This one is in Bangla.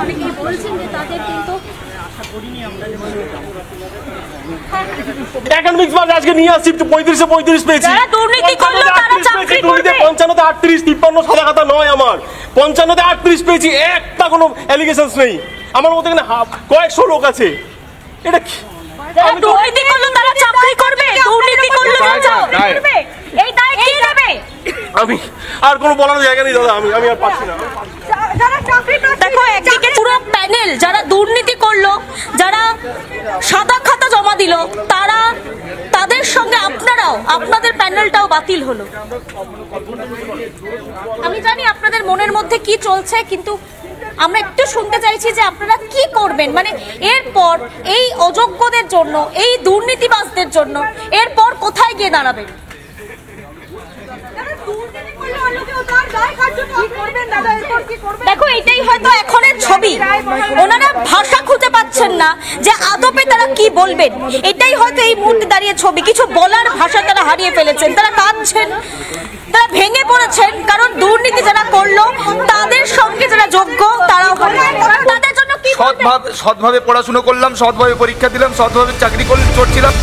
অনেকেই বলছেন যে তাদের কিন্তু একাডেমিক্স মানে আজকে নিয়ে আসছি 35-35 পেয়েছি। যারা দুর্নীতি করলো তারা চাকরি করবে। 55-তে 38, 53 সাদা খাতা নয় আমার। 55-তে 38 পেয়েছি, একটা কোনো অ্যালিগেশনস নেই। আমার মতো এখানে কয়েকশো লোক আছে। এটা কি? যারা দুর্নীতি করলো তারা চাকরি করবে, দুর্নীতি করলো তারা চাকরি করবে। এই দায় কে নেবে? আমি আর কোনো বলার জায়গা নেই দাদা, আমি আর পারছি না। দেখো একদিকে পুরো প্যানেল যারা দুর্নীতি করলো, যারা সাদা খাতা জমা দিল, তাদের সঙ্গে আপনারাও, আপনাদের প্যানেলটাও বাতিল হলো। আমি জানি আপনাদের মনের মধ্যে কি চলছে, কিন্তু আমরা একটু শুনতে চাইছি যে আপনারা কি করবেন, মানে এরপর এই অযোগ্যদের জন্য, এই দুর্নীতিবাজদের জন্য এরপর কোথায় গিয়ে দাঁড়াবেন? দেখো এটাই হয়তো এখনের ছবি, ওনারা ভাষা খুঁজে পাচ্ছেন না যে আদপে তারা কি বলবেন। এটাই হয়তো এই মুহূর্তে দাঁড়িয়ে ছবি, কিছু বলার ভাষা তারা হারিয়ে ফেলেছেন, তারা কাঁদছেন, তারা ভেঙে পড়েছেন। কারণ দুর্নীতি যারা করলো তাদের সঙ্গে যারা যোগ্য তারাও, তাদের জন্য কি সৎভাবে পড়াশুনো করলাম, সৎভাবে পরীক্ষা দিলাম, সৎভাবে চাকরি করছিলাম।